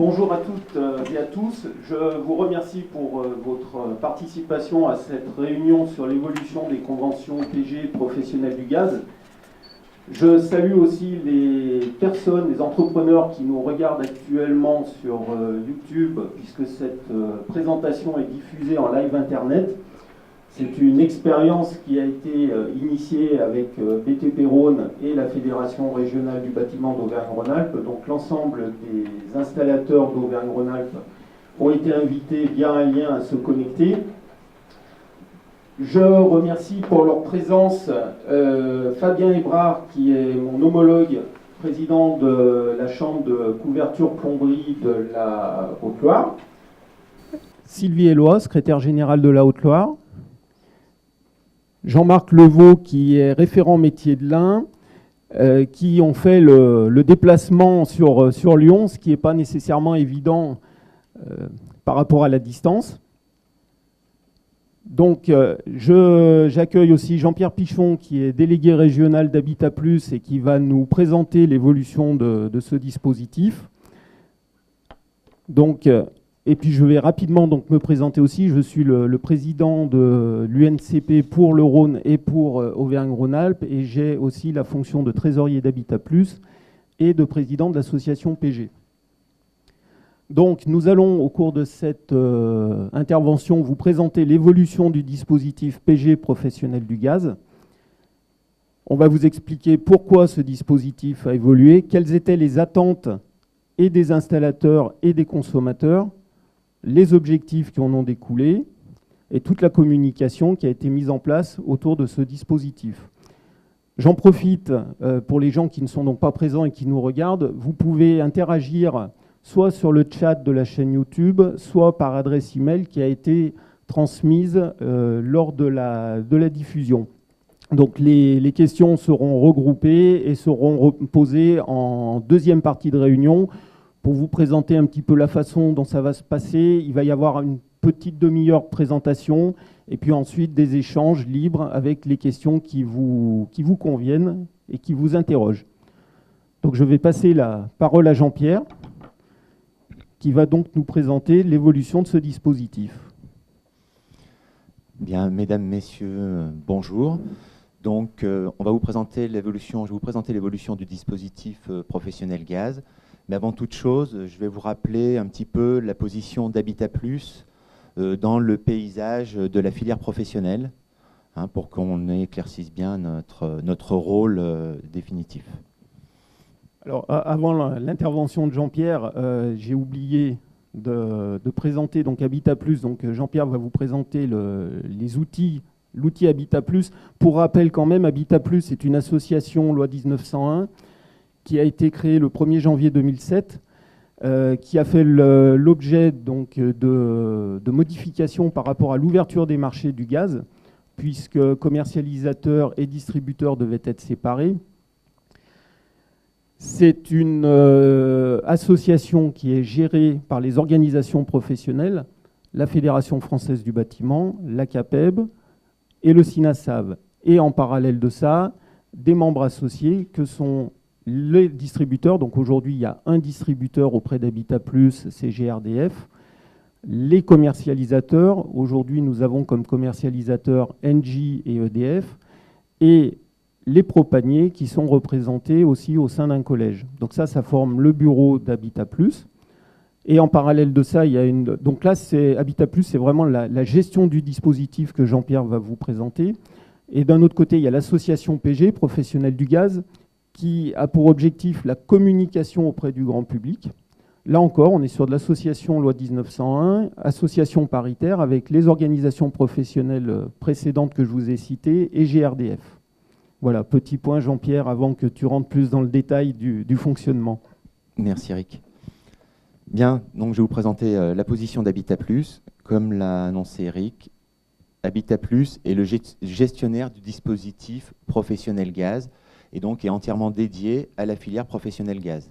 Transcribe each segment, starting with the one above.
Bonjour à toutes et à tous. Je vous remercie pour votre participation à cette réunion sur l'évolution des conventions PG professionnelles du gaz. Je salue aussi les personnes, les entrepreneurs qui nous regardent actuellement sur YouTube, puisque cette présentation est diffusée en live internet. C'est une expérience qui a été initiée avec BTP Rhône et la Fédération régionale du bâtiment d'Auvergne-Rhône-Alpes. Donc l'ensemble des installateurs d'Auvergne-Rhône-Alpes ont été invités via un lien à se connecter. Je remercie pour leur présence Fabien Hébrard, qui est mon homologue, président de la Chambre de couverture plomberie de la Haute-Loire. Sylvie Eloi, secrétaire générale de la Haute-Loire. Jean-Marc Levaux, qui est référent métier de l'Ain, qui ont fait le déplacement sur Lyon, ce qui n'est pas nécessairement évident par rapport à la distance. Donc, j'accueille aussi Jean-Pierre Pichon, qui est délégué régional d'Habitat Plus et qui va nous présenter l'évolution de ce dispositif. Donc, et puis je vais rapidement donc me présenter aussi. Je suis le président de l'UNCP pour le Rhône et pour Auvergne-Rhône-Alpes, et j'ai aussi la fonction de trésorier d'Habitat Plus et de président de l'association PG. Donc nous allons au cours de cette intervention vous présenter l'évolution du dispositif PG professionnel du gaz. On va vous expliquer pourquoi ce dispositif a évolué, quelles étaient les attentes et des installateurs et des consommateurs, les objectifs qui en ont découlé et toute la communication qui a été mise en place autour de ce dispositif. J'en profite pour les gens qui ne sont donc pas présents et qui nous regardent. Vous pouvez interagir soit sur le chat de la chaîne YouTube, soit par adresse email qui a été transmise lors de la diffusion. Donc les questions seront regroupées et seront posées en deuxième partie de réunion pour vous présenter un petit peu la façon dont ça va se passer. Il va y avoir une petite demi-heure de présentation et puis ensuite des échanges libres avec les questions qui vous conviennent et qui vous interrogent. Donc je vais passer la parole à Jean-Pierre, qui va donc nous présenter l'évolution de ce dispositif. Bien, mesdames, messieurs, bonjour. Donc, on va vous présenter l'évolution. Je vais vous présenter l'évolution du dispositif professionnel gaz. Mais avant toute chose, je vais vous rappeler un petit peu la position d'Habitat Plus dans le paysage de la filière professionnelle, pour qu'on éclaircisse bien notre rôle définitif. Alors, avant l'intervention de Jean-Pierre, j'ai oublié de présenter donc Habitat Plus. Donc, Jean-Pierre va vous présenter l'outil Habitat Plus. Pour rappel, quand même, Habitat Plus est une association loi 1901 qui a été créée le 1er janvier 2007, qui a fait l'objet donc de modifications par rapport à l'ouverture des marchés du gaz, puisque commercialisateurs et distributeurs devaient être séparés. C'est une association qui est gérée par les organisations professionnelles, la Fédération française du bâtiment, la CAPEB et le SINASAV. Et en parallèle de ça, des membres associés que sont les distributeurs. Donc aujourd'hui, il y a un distributeur auprès d'Habitat Plus, c'est GRDF. Les commercialisateurs, aujourd'hui, nous avons comme commercialisateurs Engie et EDF. Et les propaniers qui sont représentés aussi au sein d'un collège. Donc ça forme le bureau d'Habitat Plus. Et en parallèle de ça, il y a une... Donc là, Habitat Plus, c'est vraiment la gestion du dispositif que Jean-Pierre va vous présenter. Et d'un autre côté, il y a l'association PG, professionnelle du gaz, qui a pour objectif la communication auprès du grand public. Là encore, on est sur de l'association loi 1901, association paritaire avec les organisations professionnelles précédentes que je vous ai citées et GRDF. Voilà, petit point Jean-Pierre avant que tu rentres plus dans le détail du fonctionnement. Merci Eric. Bien, donc je vais vous présenter la position d'Habitat Plus. Comme l'a annoncé Eric, Habitat Plus est le gestionnaire du dispositif professionnel gaz et donc est entièrement dédié à la filière professionnelle gaz.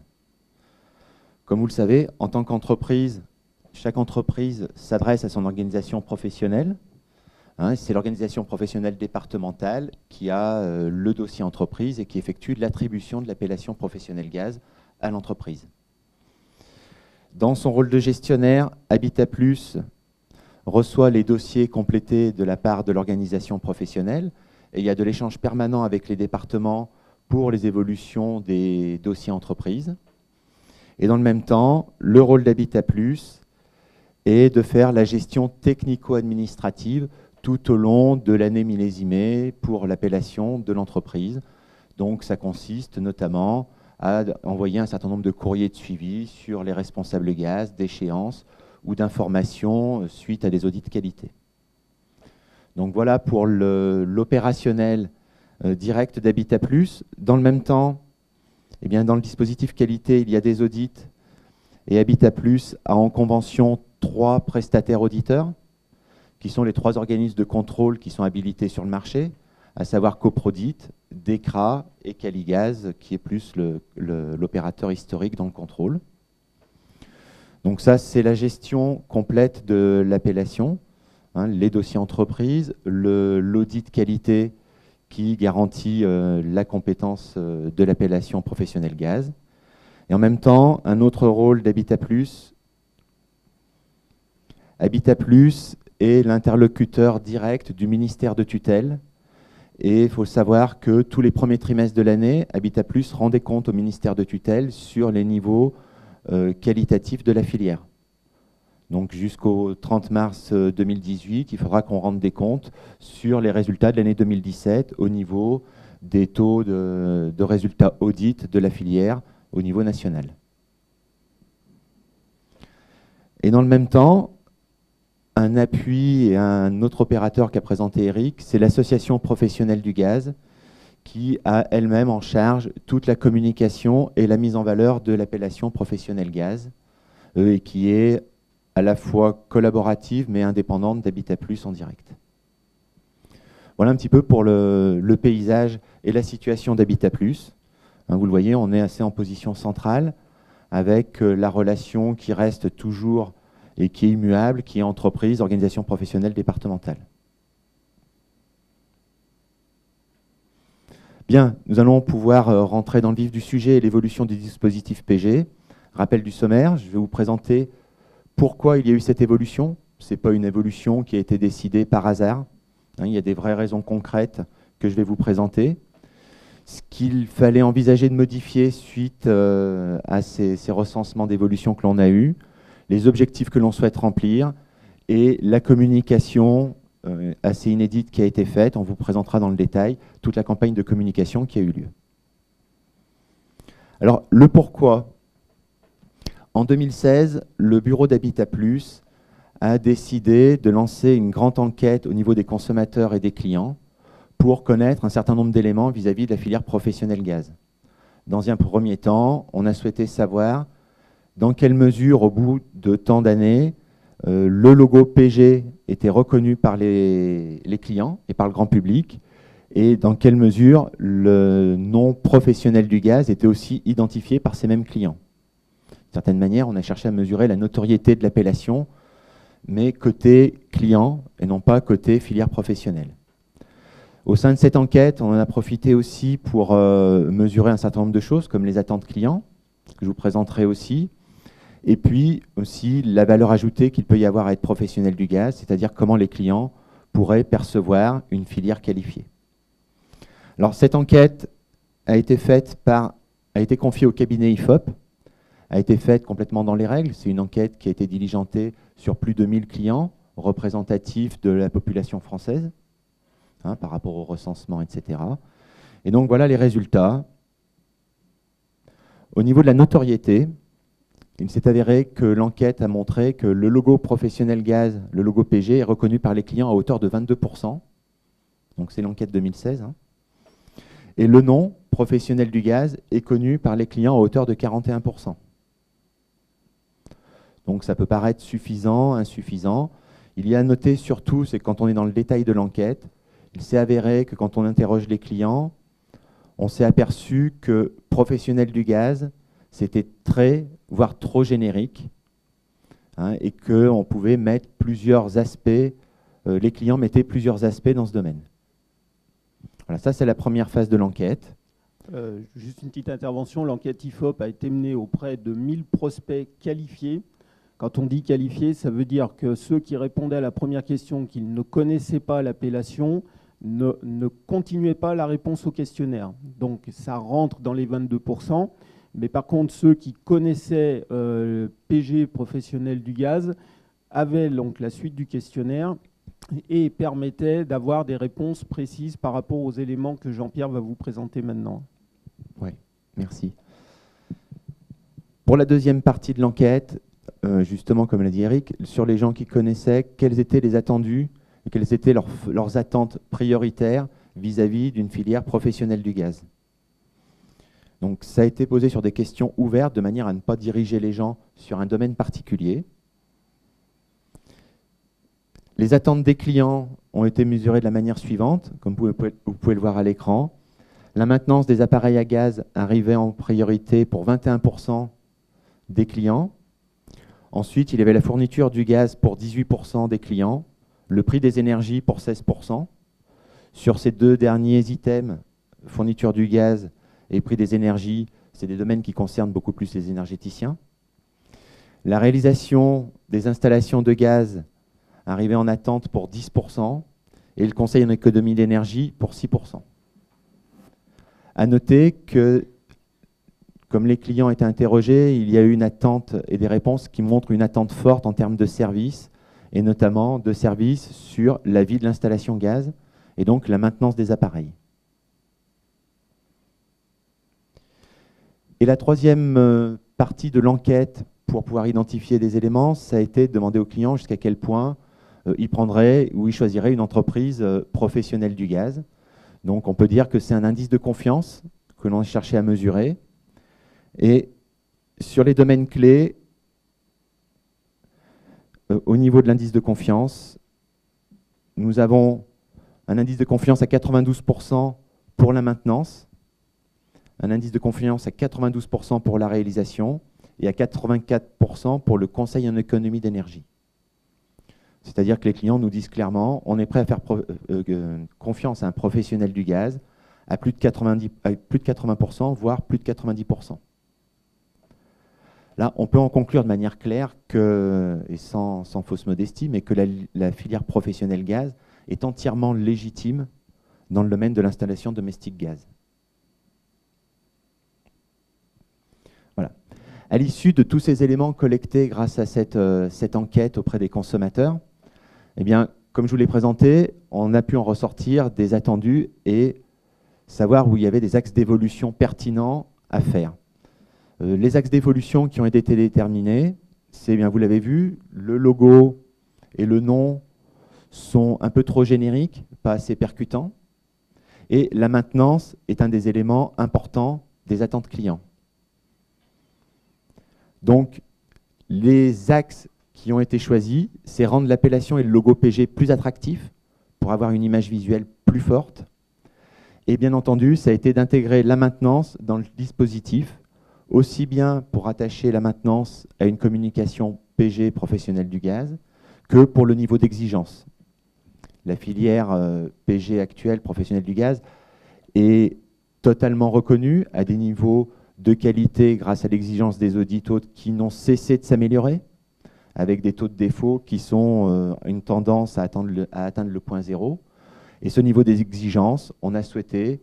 Comme vous le savez, en tant qu'entreprise, chaque entreprise s'adresse à son organisation professionnelle. C'est l'organisation professionnelle départementale qui a le dossier entreprise et qui effectue l'attribution de l'appellation professionnelle gaz à l'entreprise. Dans son rôle de gestionnaire, Habitat Plus reçoit les dossiers complétés de la part de l'organisation professionnelle et il y a de l'échange permanent avec les départements pour les évolutions des dossiers entreprises. Et dans le même temps, le rôle d'Habitat Plus est de faire la gestion technico-administrative tout au long de l'année millésimée pour l'appellation de l'entreprise. Donc ça consiste notamment à envoyer un certain nombre de courriers de suivi sur les responsables gaz, d'échéances ou d'informations suite à des audits de qualité. Donc voilà pour l'opérationnel direct d'Habitat Plus. Dans le même temps, eh bien, dans le dispositif qualité, il y a des audits et Habitat Plus a en convention 3 prestataires auditeurs qui sont les 3 organismes de contrôle qui sont habilités sur le marché, à savoir Coprodit, DECRA et Caligaz, qui est plus l'opérateur historique dans le contrôle. Donc ça, c'est la gestion complète de l'appellation, hein, les dossiers entreprises, l'audit qualité qui garantit la compétence de l'appellation professionnelle gaz. Et en même temps, un autre rôle d'Habitat Plus. Habitat Plus est l'interlocuteur direct du ministère de tutelle. Et il faut savoir que tous les premiers trimestres de l'année, Habitat Plus rend des comptes au ministère de tutelle sur les niveaux qualitatifs de la filière. Donc jusqu'au 30 mars 2018, il faudra qu'on rende des comptes sur les résultats de l'année 2017 au niveau des taux de résultats audit de la filière au niveau national. Et dans le même temps, un appui et un autre opérateur qu'a présenté Eric, c'est l'association professionnelle du gaz qui a elle-même en charge toute la communication et la mise en valeur de l'appellation professionnelle gaz et qui est à la fois collaborative mais indépendante d'Habitat Plus en direct. Voilà un petit peu pour le paysage et la situation d'Habitat Plus. Hein, vous le voyez, on est assez en position centrale avec la relation qui reste toujours et qui est immuable, qui est entreprise, organisation professionnelle départementale. Bien, nous allons pouvoir rentrer dans le vif du sujet et l'évolution du dispositif PG. Rappel du sommaire, je vais vous présenter pourquoi il y a eu cette évolution. Ce n'est pas une évolution qui a été décidée par hasard. Hein, il y a des vraies raisons concrètes que je vais vous présenter. Ce qu'il fallait envisager de modifier suite à ces recensements d'évolution que l'on a eus, les objectifs que l'on souhaite remplir et la communication assez inédite qui a été faite. On vous présentera dans le détail toute la campagne de communication qui a eu lieu. Alors, le pourquoi. En 2016, le bureau d'Habitat Plus a décidé de lancer une grande enquête au niveau des consommateurs et des clients pour connaître un certain nombre d'éléments vis-à-vis de la filière professionnelle gaz. Dans un premier temps, on a souhaité savoir dans quelle mesure, au bout de tant d'années, le logo PG était reconnu par les clients et par le grand public, et dans quelle mesure le nom professionnel du gaz était aussi identifié par ces mêmes clients. D'une certaine manière, on a cherché à mesurer la notoriété de l'appellation, mais côté client et non pas côté filière professionnelle. Au sein de cette enquête, on en a profité aussi pour mesurer un certain nombre de choses, comme les attentes clients, que je vous présenterai aussi, et puis aussi la valeur ajoutée qu'il peut y avoir à être professionnel du gaz, c'est-à-dire comment les clients pourraient percevoir une filière qualifiée. Alors cette enquête a été confiée au cabinet IFOP, a été faite complètement dans les règles. C'est une enquête qui a été diligentée sur plus de 1000 clients représentatifs de la population française, hein, par rapport au recensement, etc. Et donc voilà les résultats. Au niveau de la notoriété, il s'est avéré que l'enquête a montré que le logo professionnel gaz, le logo PG, est reconnu par les clients à hauteur de 22%. Donc c'est l'enquête 2016. Hein. Et le nom professionnel du gaz est connu par les clients à hauteur de 41%. Donc ça peut paraître suffisant, insuffisant. Il y a à noter surtout, c'est quand on est dans le détail de l'enquête, il s'est avéré que quand on interroge les clients, on s'est aperçu que professionnel du gaz, c'était très, voire trop générique, hein, et qu'on pouvait mettre plusieurs aspects, les clients mettaient plusieurs aspects dans ce domaine. Voilà, ça c'est la première phase de l'enquête. Juste une petite intervention, l'enquête IFOP a été menée auprès de 1000 prospects qualifiés Quand on dit qualifié, ça veut dire que ceux qui répondaient à la première question, qu'ils ne connaissaient pas l'appellation, ne continuaient pas la réponse au questionnaire. Donc ça rentre dans les 22%. Mais par contre, ceux qui connaissaient PG professionnel du gaz avaient donc la suite du questionnaire et permettaient d'avoir des réponses précises par rapport aux éléments que Jean-Pierre va vous présenter maintenant. Oui, merci. Pour la deuxième partie de l'enquête, justement, comme l'a dit Eric, sur les gens qui connaissaient, quels étaient les attendus, quelles étaient leurs attentes prioritaires vis-à-vis d'une filière professionnelle du gaz. Donc ça a été posé sur des questions ouvertes de manière à ne pas diriger les gens sur un domaine particulier. Les attentes des clients ont été mesurées de la manière suivante, comme vous pouvez le voir à l'écran. La maintenance des appareils à gaz arrivait en priorité pour 21% des clients. Ensuite, il y avait la fourniture du gaz pour 18% des clients, le prix des énergies pour 16%. Sur ces deux derniers items, fourniture du gaz et prix des énergies, c'est des domaines qui concernent beaucoup plus les énergéticiens. La réalisation des installations de gaz arrivait en attente pour 10% et le conseil en économie d'énergie pour 6%. À noter que, comme les clients étaient interrogés, il y a eu une attente et des réponses qui montrent une attente forte en termes de services, et notamment de services sur la vie de l'installation gaz et donc la maintenance des appareils. Et la troisième partie de l'enquête pour pouvoir identifier des éléments, ça a été de demander aux clients jusqu'à quel point ils prendraient ou ils choisiraient une entreprise professionnelle du gaz. Donc on peut dire que c'est un indice de confiance que l'on a cherché à mesurer. Et sur les domaines clés, au niveau de l'indice de confiance, nous avons un indice de confiance à 92% pour la maintenance, un indice de confiance à 92% pour la réalisation et à 84% pour le conseil en économie d'énergie. C'est-à-dire que les clients nous disent clairement, on est prêt à faire confiance à un professionnel du gaz à plus de 80%, voire plus de 90%. Là, on peut en conclure de manière claire que, et sans fausse modestie, mais que la filière professionnelle gaz est entièrement légitime dans le domaine de l'installation domestique gaz. Voilà. À l'issue de tous ces éléments collectés grâce à cette enquête auprès des consommateurs, eh bien, comme je vous l'ai présenté, on a pu en ressortir des attendus et savoir où il y avait des axes d'évolution pertinents à faire. Les axes d'évolution qui ont été déterminés, c'est bien, vous l'avez vu, le logo et le nom sont un peu trop génériques, pas assez percutants. Et la maintenance est un des éléments importants des attentes clients. Donc, les axes qui ont été choisis, c'est rendre l'appellation et le logo PG plus attractifs pour avoir une image visuelle plus forte. Et bien entendu, ça a été d'intégrer la maintenance dans le dispositif, aussi bien pour attacher la maintenance à une communication PG professionnelle du gaz, que pour le niveau d'exigence. La filière PG actuelle professionnelle du gaz est totalement reconnue à des niveaux de qualité grâce à l'exigence des audits qui n'ont cessé de s'améliorer, avec des taux de défaut qui sont une tendance à atteindre le point zéro. Et ce niveau des exigences, on a souhaité,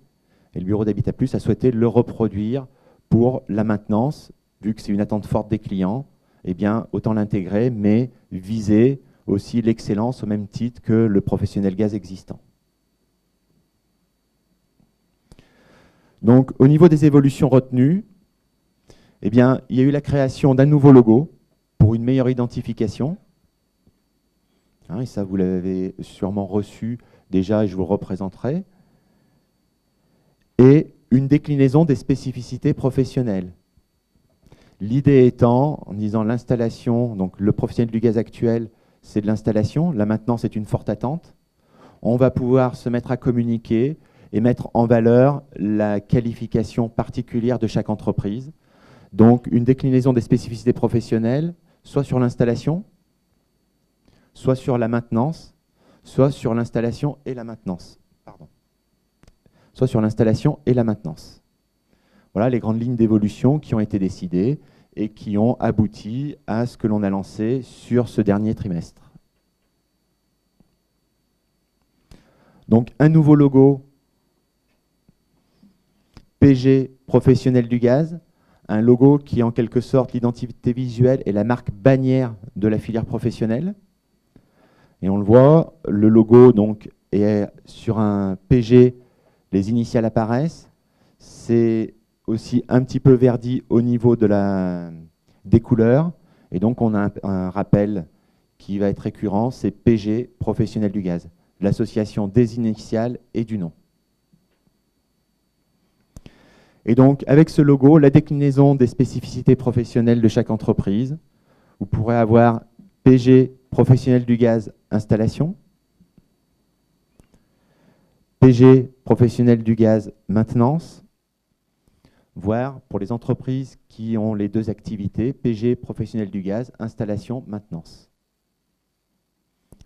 et le bureau d'Habitat Plus a souhaité le reproduire pour la maintenance, vu que c'est une attente forte des clients, eh bien, autant l'intégrer, mais viser aussi l'excellence au même titre que le professionnel gaz existant. Donc, au niveau des évolutions retenues, eh bien, il y a eu la création d'un nouveau logo pour une meilleure identification. Hein, et ça, vous l'avez sûrement reçu déjà et je vous le représenterai. Et une déclinaison des spécificités professionnelles. L'idée étant, en disant l'installation, donc le professionnel du gaz actuel, c'est de l'installation, la maintenance est une forte attente. On va pouvoir se mettre à communiquer et mettre en valeur la qualification particulière de chaque entreprise. Donc une déclinaison des spécificités professionnelles, soit sur l'installation, soit sur la maintenance, soit sur l'installation et la maintenance. Pardon. Soit sur l'installation et la maintenance. Voilà les grandes lignes d'évolution qui ont été décidées et qui ont abouti à ce que l'on a lancé sur ce dernier trimestre. Donc un nouveau logo PG professionnel du gaz, un logo qui est en quelque sorte l'identité visuelle et la marque bannière de la filière professionnelle. Et on le voit, le logo donc est sur un PG, les initiales apparaissent. C'est aussi un petit peu verdi au niveau des couleurs. Et donc on a un rappel qui va être récurrent, c'est PG professionnel du gaz, l'association des initiales et du nom. Et donc, avec ce logo, la déclinaison des spécificités professionnelles de chaque entreprise, vous pourrez avoir PG professionnel du gaz installation, PG professionnel du gaz maintenance, voire pour les entreprises qui ont les deux activités, PG professionnel du gaz installation maintenance.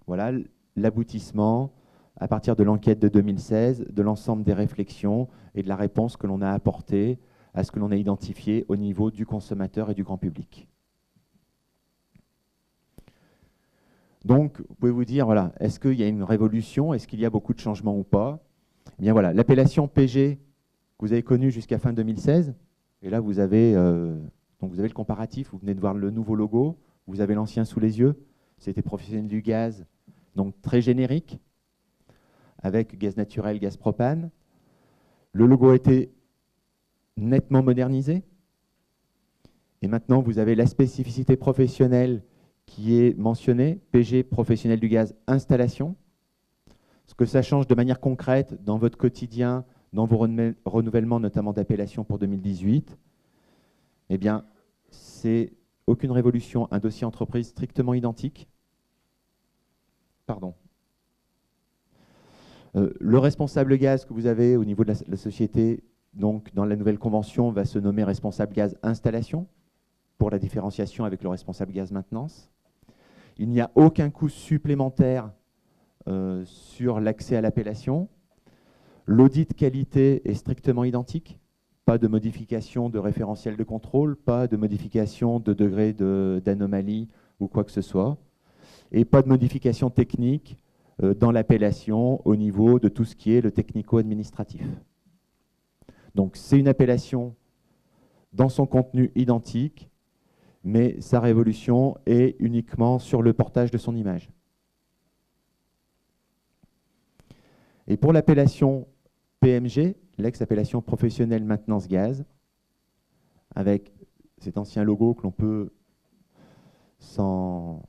Voilà l'aboutissement à partir de l'enquête de 2016, de l'ensemble des réflexions et de la réponse que l'on a apportée à ce que l'on a identifié au niveau du consommateur et du grand public. Donc, vous pouvez vous dire, voilà, est-ce qu'il y a une révolution? Est-ce qu'il y a beaucoup de changements ou pas? Eh bien voilà, l'appellation PG que vous avez connue jusqu'à fin 2016, et là vous avez le comparatif, vous venez de voir le nouveau logo, vous avez l'ancien sous les yeux, c'était professionnel du gaz, donc très générique, avec gaz naturel, gaz propane. Le logo a été nettement modernisé. Et maintenant, vous avez la spécificité professionnelle qui est mentionnée, PG professionnel du gaz installation. Ce que ça change de manière concrète dans votre quotidien, dans vos renouvellements notamment d'appellation pour 2018, eh bien, c'est aucune révolution, un dossier entreprise strictement identique. Pardon. Le responsable gaz que vous avez au niveau de la société, donc dans la nouvelle convention, va se nommer responsable gaz installation pour la différenciation avec le responsable gaz maintenance. Il n'y a aucun coût supplémentaire sur l'accès à l'appellation. L'audit qualité est strictement identique. Pas de modification de référentiel de contrôle, pas de modification de degré d'anomalie ou quoi que ce soit. Et pas de modification technique dans l'appellation au niveau de tout ce qui est le technico-administratif. Donc c'est une appellation dans son contenu identique, mais sa révolution est uniquement sur le portage de son image. Et pour l'appellation PMG, l'ex-appellation professionnelle maintenance gaz, avec cet ancien logo que l'on peut, sans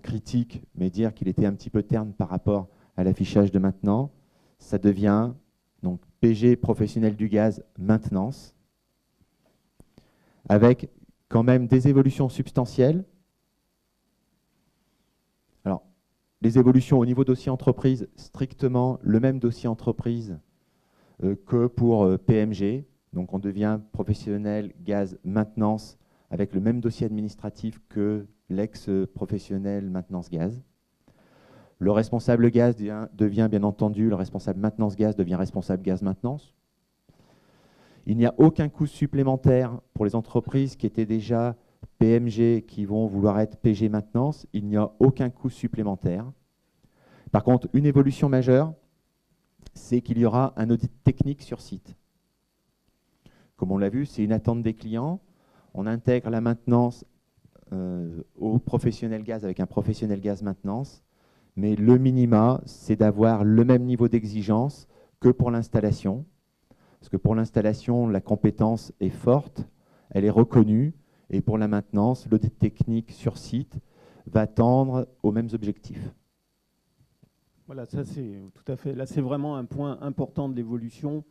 critique, mais dire qu'il était un petit peu terne par rapport à l'affichage de maintenant, ça devient donc PG professionnel du gaz maintenance, avec quand même des évolutions substantielles. Alors, les évolutions au niveau dossier entreprise, strictement le même dossier entreprise que pour PMG. Donc on devient professionnel gaz maintenance avec le même dossier administratif que l'ex-professionnel maintenance gaz. Le responsable gaz devient bien entendu, le responsable maintenance gaz devient responsable gaz maintenance. Il n'y a aucun coût supplémentaire pour les entreprises qui étaient déjà PMG qui vont vouloir être PG maintenance. Il n'y a aucun coût supplémentaire. Par contre, une évolution majeure, c'est qu'il y aura un audit technique sur site. Comme on l'a vu, c'est une attente des clients. On intègre la maintenance au professionnel gaz avec un professionnel gaz maintenance. Mais le minima, c'est d'avoir le même niveau d'exigence que pour l'installation. Parce que pour l'installation, la compétence est forte, elle est reconnue. Et pour la maintenance, l'audit technique sur site va tendre aux mêmes objectifs. Voilà, ça c'est tout à fait. Là, c'est vraiment un point important de l'évolution.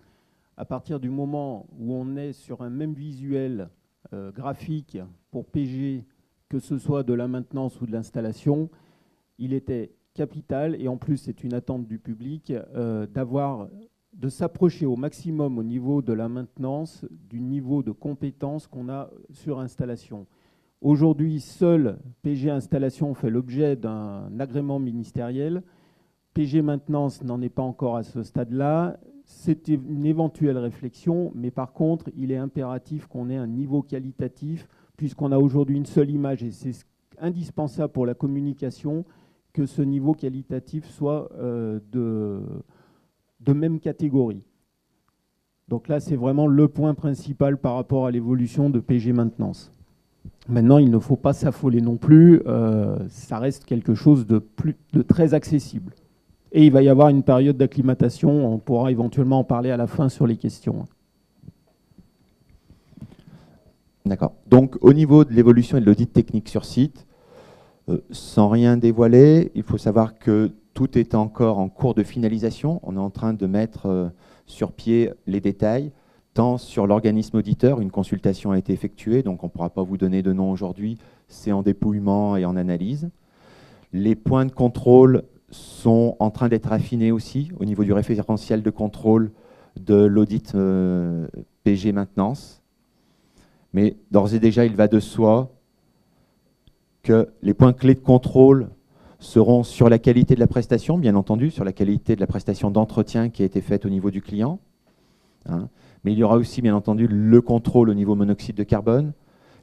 À partir du moment où on est sur un même visuel graphique pour PG, que ce soit de la maintenance ou de l'installation, il était capital, et en plus c'est une attente du public, de s'approcher au maximum au niveau de la maintenance du niveau de compétence qu'on a sur installation. Aujourd'hui, seul PG installation fait l'objet d'un agrément ministériel. PG maintenance n'en est pas encore à ce stade-là. C'est une éventuelle réflexion, mais par contre, il est impératif qu'on ait un niveau qualitatif puisqu'on a aujourd'hui une seule image, et c'est indispensable pour la communication que ce niveau qualitatif soit de même catégorie. Donc là, c'est vraiment le point principal par rapport à l'évolution de PG Maintenance. Maintenant, il ne faut pas s'affoler non plus, ça reste quelque chose de très accessible. Et il va y avoir une période d'acclimatation, on pourra éventuellement en parler à la fin sur les questions. D'accord. Donc, au niveau de l'évolution et de l'audit technique sur site, sans rien dévoiler, il faut savoir que tout est encore en cours de finalisation. On est en train de mettre sur pied les détails, tant sur l'organisme auditeur, une consultation a été effectuée, donc on ne pourra pas vous donner de nom aujourd'hui, c'est en dépouillement et en analyse. Les points de contrôle sont en train d'être affinés aussi au niveau du référentiel de contrôle de l'audit PG Maintenance. Mais d'ores et déjà, il va de soi que les points clés de contrôle seront sur la qualité de la prestation, bien entendu, sur la qualité de la prestation d'entretien qui a été faite au niveau du client. Hein. Mais il y aura aussi, bien entendu, le contrôle au niveau monoxyde de carbone,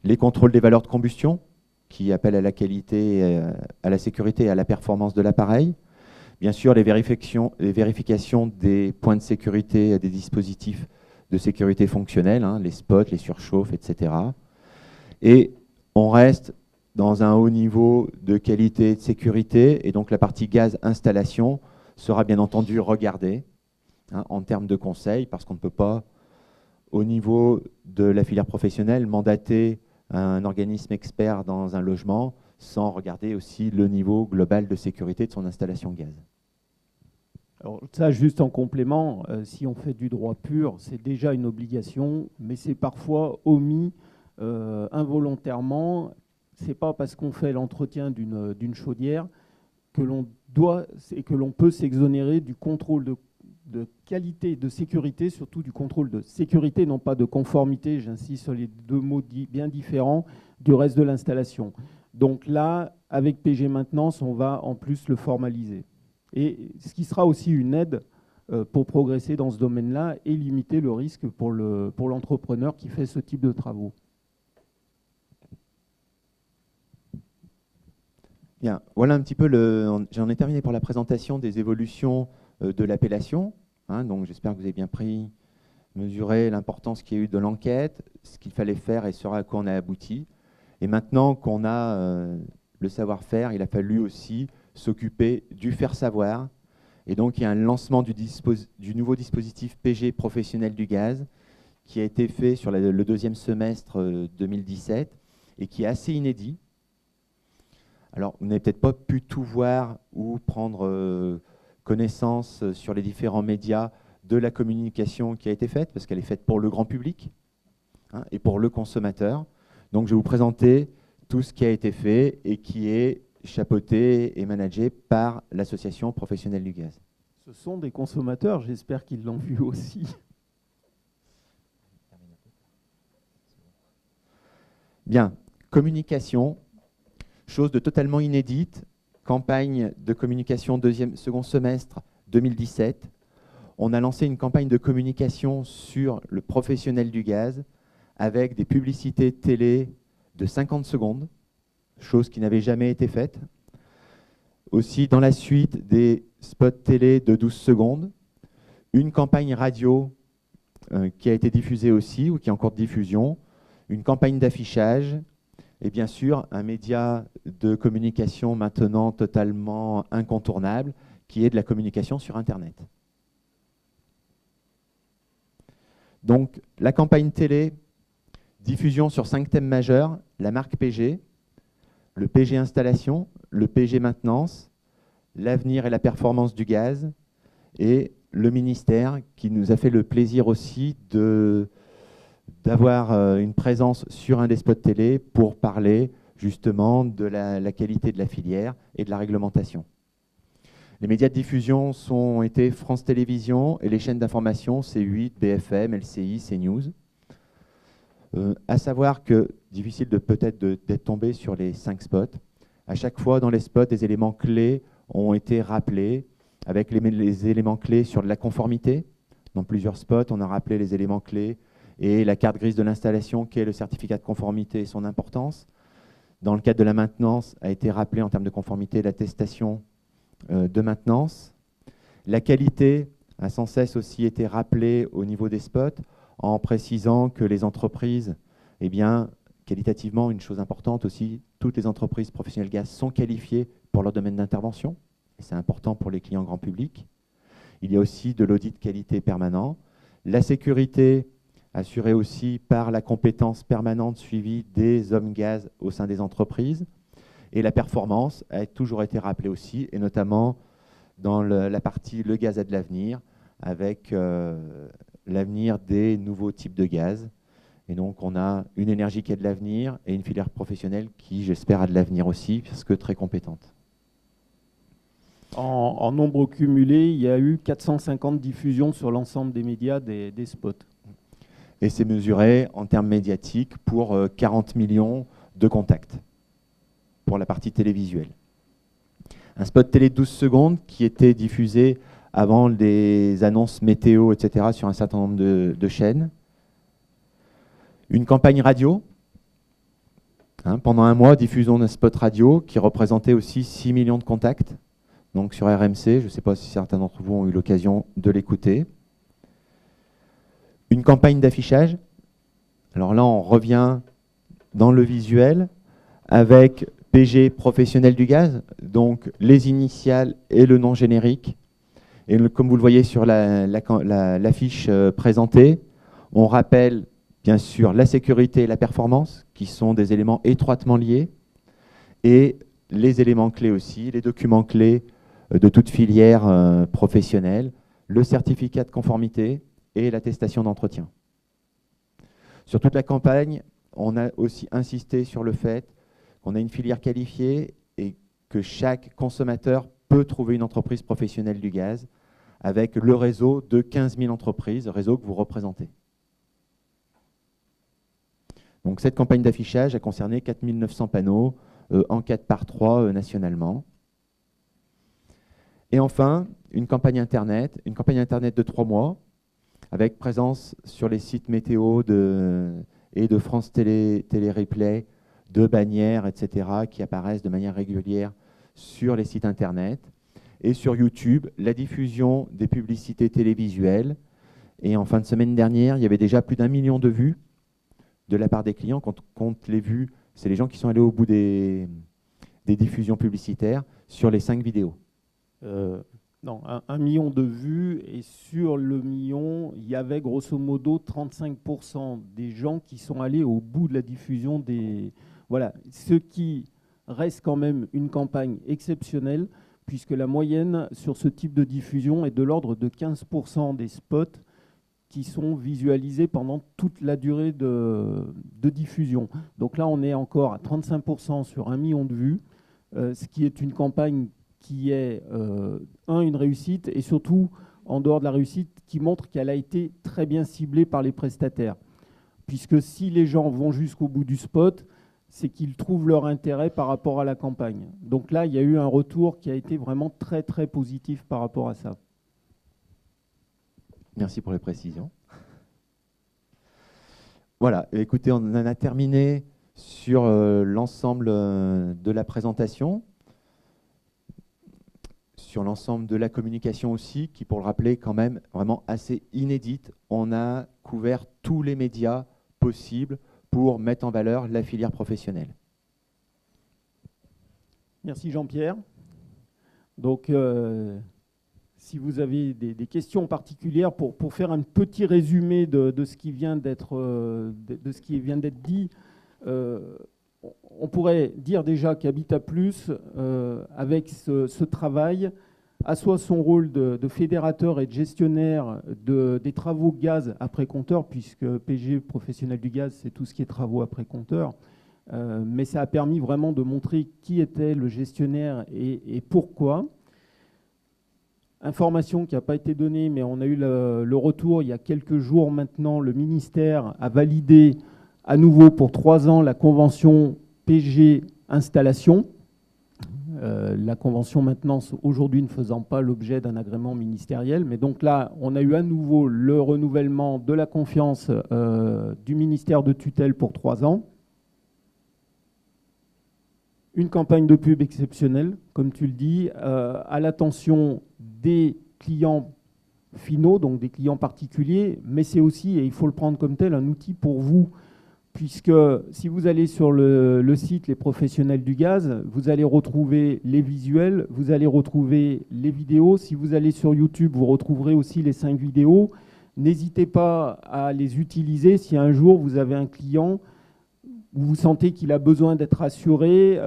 les contrôles des valeurs de combustion, qui appellent à la qualité, à la sécurité et à la performance de l'appareil. Bien sûr, les vérifications des points de sécurité, des dispositifs de sécurité fonctionnelle, hein, les spots, les surchauffes, etc. Et on reste dans un haut niveau de qualité et de sécurité, et donc la partie gaz installation sera bien entendu regardée hein, en termes de conseils, parce qu'on ne peut pas, au niveau de la filière professionnelle, mandater un organisme expert dans un logement sans regarder aussi le niveau global de sécurité de son installation gaz. Alors ça, juste en complément, si on fait du droit pur, c'est déjà une obligation, mais c'est parfois omis involontairement. Ce n'est pas parce qu'on fait l'entretien d'une chaudière que l'on doit et que l'on peut s'exonérer du contrôle de qualité, de sécurité, surtout du contrôle de sécurité, non pas de conformité, j'insiste sur les deux mots bien différents, du reste de l'installation. Donc là, avec PG Maintenance, on va en plus le formaliser. Et ce qui sera aussi une aide pour progresser dans ce domaine-là et limiter le risque pour l'entrepreneur qui fait ce type de travaux. Bien, voilà un petit peu j'en ai terminé pour la présentation des évolutions de l'appellation. Hein, donc j'espère que vous avez bien mesuré l'importance qu'il y a eu de l'enquête, ce qu'il fallait faire et ce à quoi on a abouti. Et maintenant qu'on a le savoir-faire, il a fallu aussi s'occuper du faire savoir. Et donc il y a un lancement du nouveau dispositif PG professionnel du gaz qui a été fait sur le deuxième semestre 2017 et qui est assez inédit. Alors, vous n'avez peut-être pas pu tout voir ou prendre connaissance sur les différents médias de la communication qui a été faite, parce qu'elle est faite pour le grand public hein, et pour le consommateur. Donc, je vais vous présenter tout ce qui a été fait et qui est chapeauté et managé par l'Association professionnelle du gaz. Ce sont des consommateurs, j'espère qu'ils l'ont vu aussi. Bien, communication. Chose de totalement inédite, campagne de communication second semestre 2017. On a lancé une campagne de communication sur le professionnel du gaz avec des publicités télé de 50 secondes, chose qui n'avait jamais été faite. Aussi, dans la suite, des spots télé de 12 secondes. Une campagne radio qui a été diffusée aussi, ou qui est en cours de diffusion. Une campagne d'affichage. Et bien sûr, un média de communication maintenant totalement incontournable, qui est de la communication sur Internet. Donc, la campagne télé, diffusion sur 5 thèmes majeurs, la marque PG, le PG installation, le PG maintenance, l'avenir et la performance du gaz, et le ministère qui nous a fait le plaisir aussi d'avoir une présence sur un des spots télé pour parler justement de la qualité de la filière et de la réglementation. Les médias de diffusion ont été France Télévisions et les chaînes d'information C8, BFM, LCI, CNews. À savoir que, difficile peut-être d'être tombé sur les 5 spots, à chaque fois dans les spots, des éléments clés ont été rappelés, avec les éléments clés sur de la conformité. Dans plusieurs spots, on a rappelé les éléments clés et la carte grise de l'installation, qui est le certificat de conformité et son importance. Dans le cadre de la maintenance, a été rappelé en termes de conformité l'attestation de maintenance. La qualité a sans cesse aussi été rappelée au niveau des spots, en précisant que les entreprises, eh bien, qualitativement, une chose importante aussi, toutes les entreprises professionnelles gaz sont qualifiées pour leur domaine d'intervention, et c'est important pour les clients grand public. Il y a aussi de l'audit qualité permanent. La sécurité, assurée aussi par la compétence permanente suivie des hommes gaz au sein des entreprises. Et la performance a toujours été rappelée aussi, et notamment dans la partie le gaz a de l'avenir, avec l'avenir des nouveaux types de gaz. Et donc, on a une énergie qui a de l'avenir et une filière professionnelle qui, j'espère, a de l'avenir aussi, parce que très compétente. En nombre cumulé, il y a eu 450 diffusions sur l'ensemble des médias des spots. Et c'est mesuré en termes médiatiques pour 40 millions de contacts pour la partie télévisuelle. Un spot télé de 12 secondes qui était diffusé avant les annonces météo, etc., sur un certain nombre de chaînes. Une campagne radio. Pendant un mois, diffusion d'un spot radio qui représentait aussi 6 millions de contacts. Donc sur RMC, je ne sais pas si certains d'entre vous ont eu l'occasion de l'écouter. Une campagne d'affichage. Alors là, on revient dans le visuel avec PG professionnel du gaz, donc les initiales et le nom générique. Et comme vous le voyez sur l'affiche présentée, on rappelle bien sûr la sécurité et la performance, qui sont des éléments étroitement liés, et les éléments clés aussi, les documents clés de toute filière professionnelle, le certificat de conformité et l'attestation d'entretien. Sur toute la campagne, on a aussi insisté sur le fait qu'on a une filière qualifiée et que chaque consommateur peut trouver une entreprise professionnelle du gaz avec le réseau de 15 000 entreprises, réseau que vous représentez. Donc cette campagne d'affichage a concerné 4 900 panneaux en 4x3 nationalement. Et enfin, une campagne Internet de 3 mois, avec présence sur les sites météo et de France Télé Replay, de bannières, etc., qui apparaissent de manière régulière sur les sites Internet. Et sur YouTube, la diffusion des publicités télévisuelles. Et en fin de semaine dernière, il y avait déjà plus d'1 million de vues de la part des clients. Quand on compte les vues, c'est les gens qui sont allés au bout des diffusions publicitaires sur les 5 vidéos. Non, 1 million de vues, et sur le million, il y avait grosso modo 35% des gens qui sont allés au bout de la diffusion des... Voilà, ce qui reste quand même une campagne exceptionnelle, puisque la moyenne sur ce type de diffusion est de l'ordre de 15% des spots qui sont visualisés pendant toute la durée de diffusion. Donc là, on est encore à 35% sur 1 million de vues, ce qui est une campagne qui est, une réussite, et surtout, en dehors de la réussite, qui montre qu'elle a été très bien ciblée par les prestataires. Puisque si les gens vont jusqu'au bout du spot, c'est qu'ils trouvent leur intérêt par rapport à la campagne. Donc là, il y a eu un retour qui a été vraiment très, très positif par rapport à ça. Merci pour les précisions. Voilà, écoutez, on en a terminé sur l'ensemble de la présentation, sur l'ensemble de la communication aussi, qui, pour le rappeler, est quand même vraiment assez inédite. On a couvert tous les médias possibles pour mettre en valeur la filière professionnelle. Merci Jean-Pierre. Donc, si vous avez des questions particulières pour faire un petit résumé de ce qui vient d'être dit, on pourrait dire déjà qu'Habitat Plus, avec ce travail, assoit son rôle de fédérateur et de gestionnaire des travaux gaz après compteur, puisque PG, professionnel du gaz, c'est tout ce qui est travaux après compteur. Mais ça a permis vraiment de montrer qui était le gestionnaire et pourquoi. Information qui n'a pas été donnée, mais on a eu le retour il y a quelques jours maintenant. Le ministère a validé à nouveau pour 3 ans la convention PG installation. La convention maintenance aujourd'hui ne faisant pas l'objet d'un agrément ministériel. Mais donc là, on a eu à nouveau le renouvellement de la confiance du ministère de tutelle pour 3 ans. Une campagne de pub exceptionnelle, comme tu le dis, à l'attention des clients finaux, donc des clients particuliers, mais c'est aussi, et il faut le prendre comme tel, un outil pour vous, puisque si vous allez sur le site Les Professionnels du Gaz, vous allez retrouver les visuels, vous allez retrouver les vidéos. Si vous allez sur YouTube, vous retrouverez aussi les 5 vidéos. N'hésitez pas à les utiliser si un jour vous avez un client où vous sentez qu'il a besoin d'être assuré,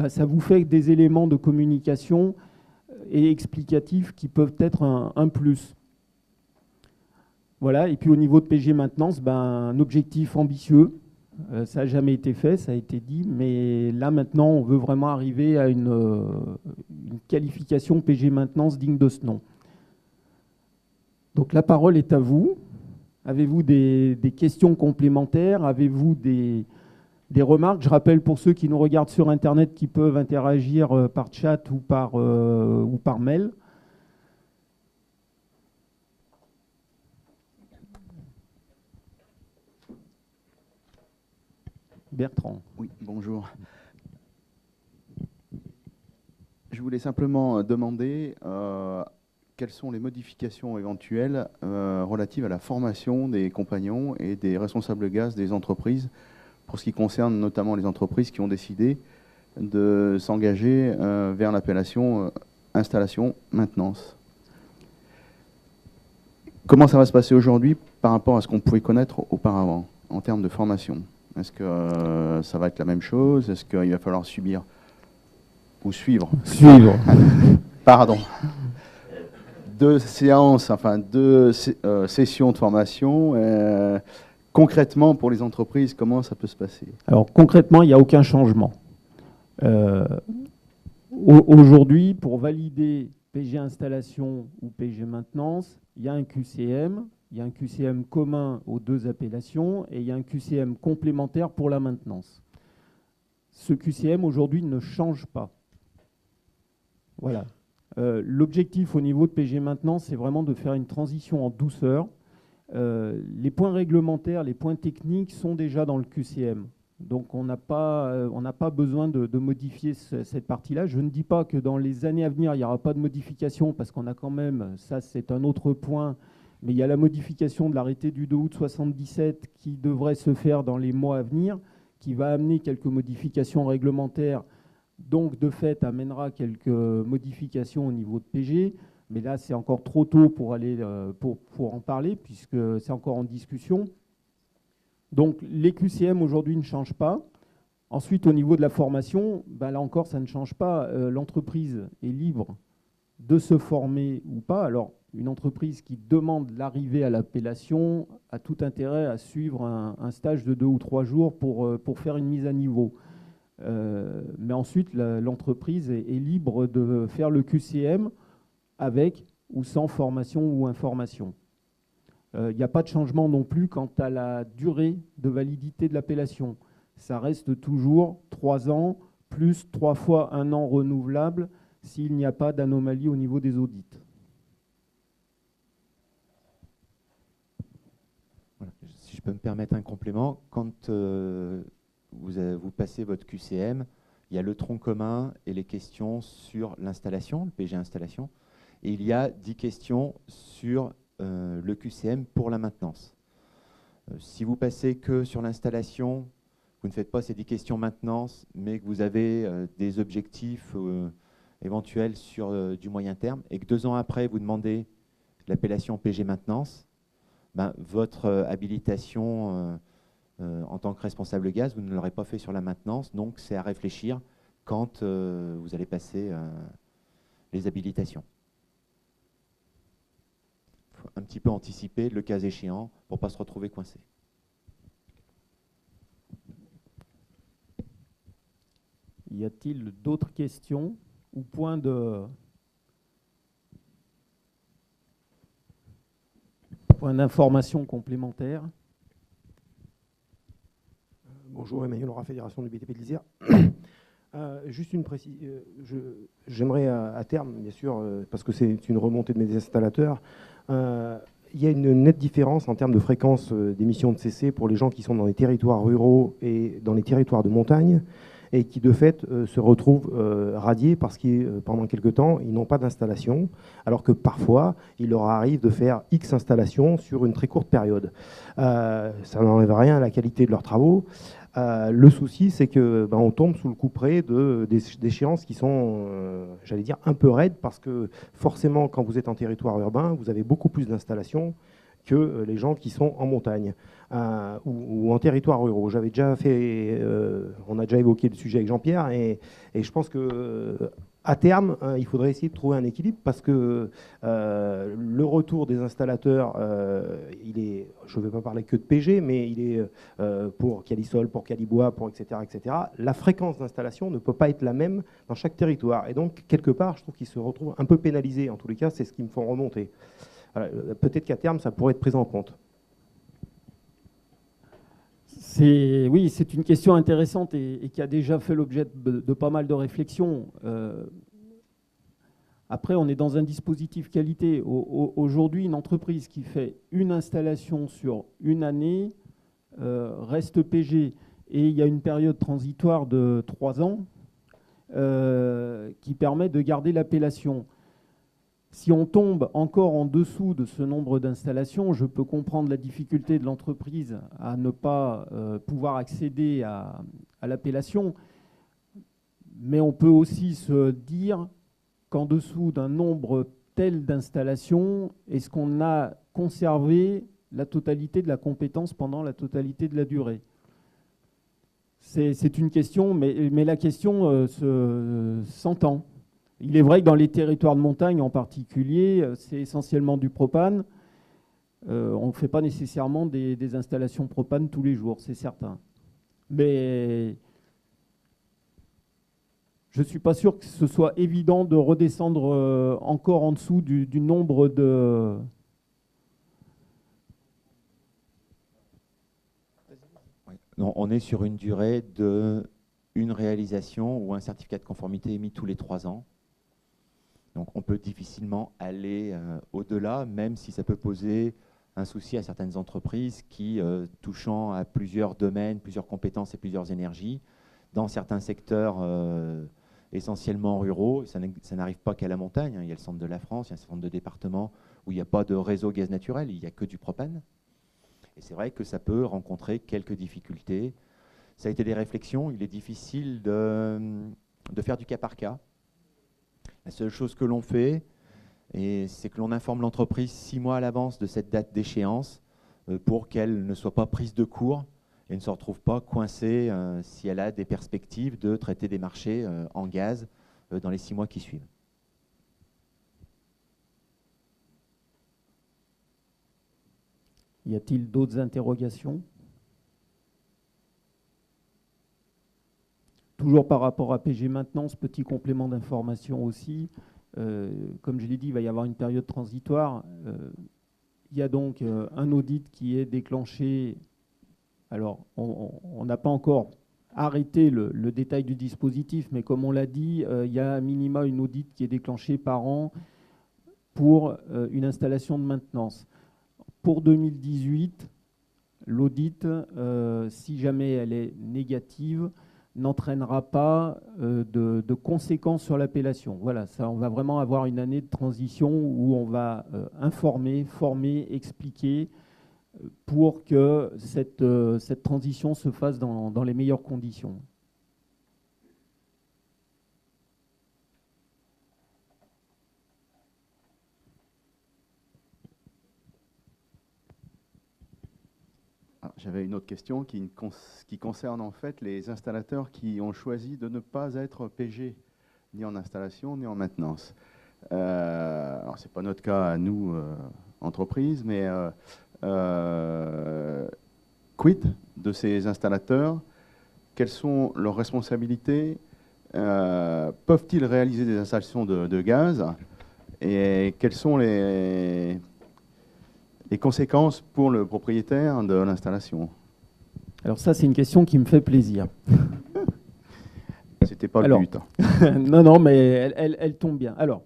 ça vous fait des éléments de communication et explicatifs qui peuvent être un plus. Voilà. Et puis au niveau de PG Maintenance, un objectif ambitieux. Ça n'a jamais été fait, ça a été dit, mais là maintenant on veut vraiment arriver à une qualification PG Maintenance digne de ce nom. Donc la parole est à vous. Avez-vous des questions complémentaires? Avez-vous des remarques? Je rappelle pour ceux qui nous regardent sur Internet qui peuvent interagir par chat ou par mail. Bertrand. Oui, bonjour. Je voulais simplement demander quelles sont les modifications éventuelles relatives à la formation des compagnons et des responsables gaz des entreprises, pour ce qui concerne notamment les entreprises qui ont décidé de s'engager vers l'appellation installation maintenance. Comment ça va se passer aujourd'hui par rapport à ce qu'on pouvait connaître auparavant en termes de formation? Est-ce que ça va être la même chose? Est-ce qu'il va falloir subir ou suivre Pardon. 2 séances, enfin 2 sessions de formation. Concrètement, pour les entreprises, comment ça peut se passer? Alors concrètement, il n'y a aucun changement. Aujourd'hui, pour valider PG installation ou PG maintenance, il y a un QCM. Il y a un QCM commun aux 2 appellations et il y a un QCM complémentaire pour la maintenance. Ce QCM aujourd'hui ne change pas. Voilà. L'objectif au niveau de PG maintenance, c'est vraiment de faire une transition en douceur. Les points réglementaires, les points techniques sont déjà dans le QCM. Donc on n'a pas besoin de modifier cette partie-là. Je ne dis pas que dans les années à venir, il n'y aura pas de modification parce qu'on a quand même, ça c'est un autre point, mais il y a la modification de l'arrêté du 2 août 77 qui devrait se faire dans les mois à venir, qui va amener quelques modifications réglementaires, donc de fait amènera quelques modifications au niveau de PG, mais là c'est encore trop tôt pour en parler puisque c'est encore en discussion. Donc les QCM aujourd'hui ne changent pas. Ensuite au niveau de la formation, là encore ça ne change pas. L'entreprise est libre de se former ou pas. Alors une entreprise qui demande l'arrivée à l'appellation a tout intérêt à suivre un stage de 2 ou 3 jours pour faire une mise à niveau. Mais ensuite, l'entreprise est libre de faire le QCM avec ou sans formation ou information. Il n'y a pas de changement non plus quant à la durée de validité de l'appellation. Ça reste toujours 3 ans, plus 3 fois 1 an renouvelable s'il n'y a pas d'anomalie au niveau des audits. Voilà. Si je peux me permettre un complément, quand vous passez votre QCM, il y a le tronc commun et les questions sur l'installation, le PG installation, et il y a 10 questions sur le QCM pour la maintenance. Si vous passez que sur l'installation, vous ne faites pas ces 10 questions maintenance, mais que vous avez des objectifs éventuels sur du moyen terme, et que 2 ans après, vous demandez l'appellation PG maintenance, votre habilitation en tant que responsable gaz, vous ne l'aurez pas fait sur la maintenance, donc c'est à réfléchir quand vous allez passer les habilitations. Il faut un petit peu anticiper le cas échéant pour ne pas se retrouver coincé. Y a-t-il d'autres questions ou points d'information complémentaires? Bonjour, Emmanuel Laura, Fédération du BTP de l'Isère. Juste une précision. J'aimerais à terme, bien sûr, parce que c'est une remontée de mes installateurs, il y a une nette différence en termes de fréquence d'émissions de CC pour les gens qui sont dans les territoires ruraux et dans les territoires de montagne, et qui de fait se retrouvent radiés parce que pendant quelque temps, ils n'ont pas d'installation, alors que parfois, il leur arrive de faire X installations sur une très courte période. Ça n'enlève rien à la qualité de leurs travaux. Le souci, c'est que on tombe sous le couperet d'échéances qui sont, j'allais dire, un peu raides, parce que forcément, quand vous êtes en territoire urbain, vous avez beaucoup plus d'installations que les gens qui sont en montagne ou en territoire rural. J'avais déjà fait, on a déjà évoqué le sujet avec Jean-Pierre, et je pense que à terme, il faudrait essayer de trouver un équilibre, parce que le retour des installateurs, il est, je ne vais pas parler que de PG, mais il est pour Calisol, pour Calibois, pour etc., etc. La fréquence d'installation ne peut pas être la même dans chaque territoire. Et donc, quelque part, je trouve qu'ils se retrouvent un peu pénalisés. En tous les cas, c'est ce qui me font remonter. Voilà, peut-être qu'à terme, ça pourrait être pris en compte. Oui, c'est une question intéressante et qui a déjà fait l'objet de pas mal de réflexions. Après, on est dans un dispositif qualité. Aujourd'hui, une entreprise qui fait une installation sur une année reste PG. Et il y a une période transitoire de 3 ans qui permet de garder l'appellation. Si on tombe encore en dessous de ce nombre d'installations, je peux comprendre la difficulté de l'entreprise à ne pas pouvoir accéder à l'appellation. Mais on peut aussi se dire qu'en dessous d'un nombre tel d'installations, est-ce qu'on a conservé la totalité de la compétence pendant la totalité de la durée? C'est une question, mais la question s'entend. Il est vrai que dans les territoires de montagne en particulier, c'est essentiellement du propane. On ne fait pas nécessairement des installations propane tous les jours, c'est certain. Mais je ne suis pas sûr que ce soit évident de redescendre encore en dessous du nombre de... Non, on est sur une durée de une réalisation ou un certificat de conformité émis tous les 3 ans. Donc on peut difficilement aller au-delà, même si ça peut poser un souci à certaines entreprises qui, touchant à plusieurs domaines, plusieurs compétences et plusieurs énergies, dans certains secteurs essentiellement ruraux, ça n'arrive pas qu'à la montagne, hein. Il y a le centre de la France, il y a un certain nombre de départements où il n'y a pas de réseau gaz naturel, il n'y a que du propane. Et c'est vrai que ça peut rencontrer quelques difficultés. Ça a été des réflexions, il est difficile de faire du cas par cas. La seule chose que l'on fait, c'est que l'on informe l'entreprise 6 mois à l'avance de cette date d'échéance pour qu'elle ne soit pas prise de court et ne se retrouve pas coincée si elle a des perspectives de traiter des marchés en gaz dans les 6 mois qui suivent. Y a-t-il d'autres interrogations? Toujours par rapport à PG Maintenance, petit complément d'information aussi. Comme je l'ai dit, il va y avoir une période transitoire. Il y a donc un audit qui est déclenché. Alors, on n'a pas encore arrêté le détail du dispositif, mais comme on l'a dit, il y a à minima une audit qui est déclenchée par an pour une installation de maintenance. Pour 2018, l'audit, si jamais elle est négative, n'entraînera pas de conséquences sur l'appellation. Voilà, ça, on va vraiment avoir une année de transition où on va informer, former, expliquer pour que cette transition se fasse dans les meilleures conditions. J'avais une autre question qui concerne en fait les installateurs qui ont choisi de ne pas être PG, ni en installation, ni en maintenance. Alors, ce n'est pas notre cas à nous, entreprises, mais quid de ces installateurs? Quelles sont leurs responsabilités? Peuvent-ils réaliser des installations de gaz? Et quelles sont les conséquences pour le propriétaire de l'installation? Alors ça, c'est une question qui me fait plaisir. C'était pas Alors, le but. Non, non, mais elle tombe bien. Alors,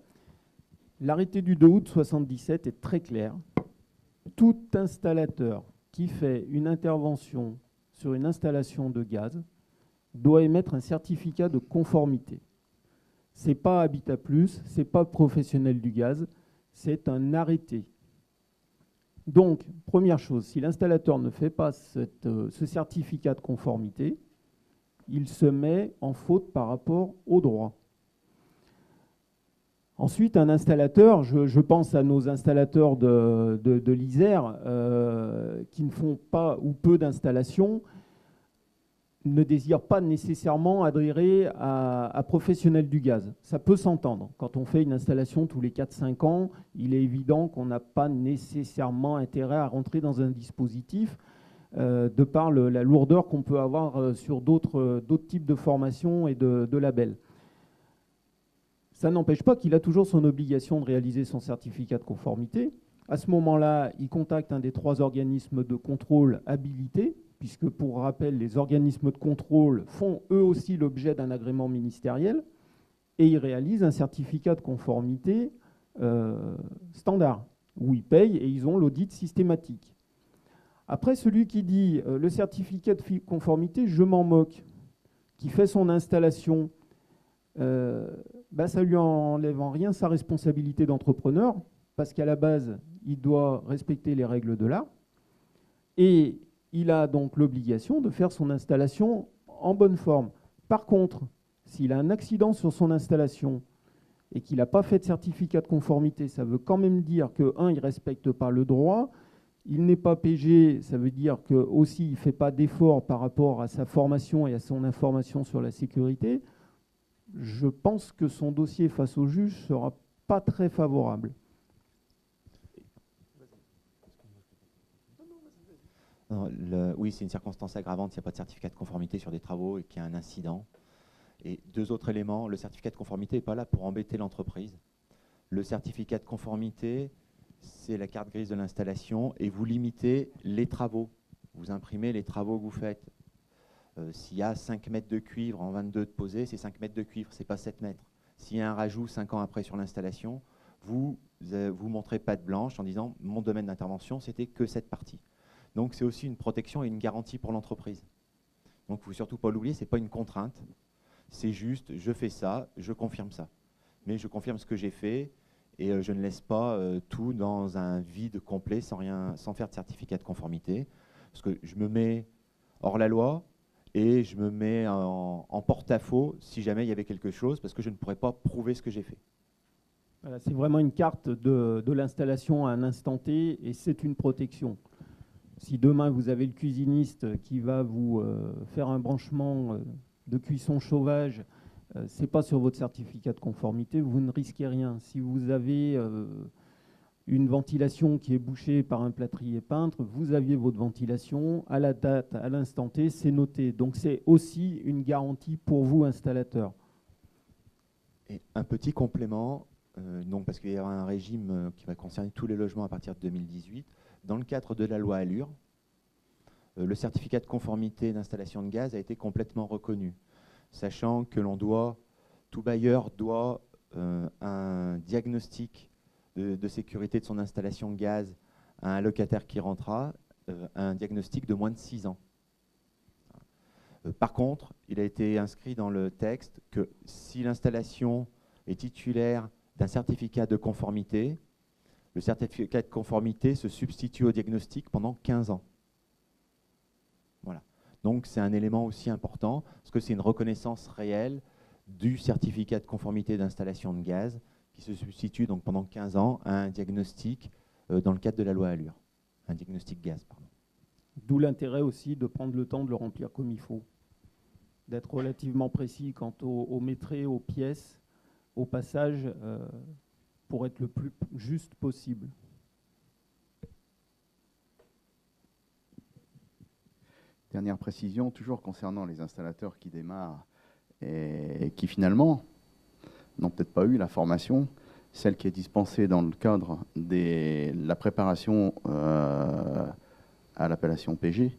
l'arrêté du 2 août 77 est très clair. Tout installateur qui fait une intervention sur une installation de gaz doit émettre un certificat de conformité. Ce n'est pas Habitat Plus, ce n'est pas professionnel du gaz, c'est un arrêté. Donc, première chose, si l'installateur ne fait pas ce certificat de conformité, il se met en faute par rapport au droit. Ensuite, un installateur, je pense à nos installateurs de l'Isère qui ne font pas ou peu d'installations, ne désirent pas nécessairement adhérer à professionnel du gaz. Ça peut s'entendre. Quand on fait une installation tous les 4-5 ans, il est évident qu'on n'a pas nécessairement intérêt à rentrer dans un dispositif de par la lourdeur qu'on peut avoir sur d'autres types de formations et de labels. Ça n'empêche pas qu'il a toujours son obligation de réaliser son certificat de conformité. À ce moment-là, il contacte un des 3 organismes de contrôle habilités, puisque pour rappel, les organismes de contrôle font eux aussi l'objet d'un agrément ministériel, et ils réalisent un certificat de conformité standard, où ils payent et ils ont l'audit systématique. Après, celui qui dit le certificat de conformité, je m'en moque, qui fait son installation, ça ne lui enlève en rien sa responsabilité d'entrepreneur, parce qu'à la base, il doit respecter les règles de l'art, et il a donc l'obligation de faire son installation en bonne forme. Par contre, s'il a un accident sur son installation et qu'il n'a pas fait de certificat de conformité, ça veut quand même dire que, il ne respecte pas le droit, il n'est pas PG, ça veut dire que aussi il ne fait pas d'effort par rapport à sa formation et à son information sur la sécurité. Je pense que son dossier face au juge ne sera pas très favorable. Non, oui, c'est une circonstance aggravante s'il n'y a pas de certificat de conformité sur des travaux et qu'il y a un incident. Et 2 autres éléments, le certificat de conformité n'est pas là pour embêter l'entreprise. Le certificat de conformité, c'est la carte grise de l'installation et vous limitez les travaux. Vous imprimez les travaux que vous faites. S'il y a 5 mètres de cuivre en 22 de posé, c'est 5 mètres de cuivre, ce n'est pas 7 mètres. S'il y a un rajout 5 ans après sur l'installation, vous montrez patte blanche en disant « mon domaine d'intervention, c'était que cette partie ». Donc c'est aussi une protection et une garantie pour l'entreprise. Donc il ne faut surtout pas l'oublier, ce n'est pas une contrainte. C'est juste, je fais ça, je confirme ça. Mais je confirme ce que j'ai fait et je ne laisse pas tout dans un vide complet sans faire de certificat de conformité. Parce que je me mets hors la loi et je me mets en porte-à-faux si jamais il y avait quelque chose, parce que je ne pourrais pas prouver ce que j'ai fait. Voilà, c'est vraiment une carte de l'installation à un instant T et c'est une protection. Si demain vous avez le cuisiniste qui va vous faire un branchement de cuisson chauffage, ce n'est pas sur votre certificat de conformité, vous ne risquez rien. Si vous avez une ventilation qui est bouchée par un plâtrier peintre, vous aviez votre ventilation, à la date, à l'instant T, c'est noté. Donc c'est aussi une garantie pour vous, installateur. Et un petit complément, parce qu'il y aura un régime qui va concerner tous les logements à partir de 2018. Dans le cadre de la loi Allure, le certificat de conformité d'installation de gaz a été complètement reconnu, sachant que tout bailleur doit un diagnostic de sécurité de son installation de gaz à un locataire qui rentrera, un diagnostic de moins de 6 ans. Par contre, il a été inscrit dans le texte que si l'installation est titulaire d'un certificat de conformité, le certificat de conformité se substitue au diagnostic pendant 15 ans. Voilà. Donc c'est un élément aussi important, parce que c'est une reconnaissance réelle du certificat de conformité d'installation de gaz qui se substitue donc pendant 15 ans à un diagnostic dans le cadre de la loi Allure. Un diagnostic gaz, pardon. D'où l'intérêt aussi de prendre le temps de le remplir comme il faut, d'être relativement précis quant au métré, aux pièces, au passage, pour être le plus juste possible. Dernière précision, toujours concernant les installateurs qui démarrent et qui finalement n'ont peut-être pas eu la formation, celle qui est dispensée dans le cadre de la préparation à l'appellation PG.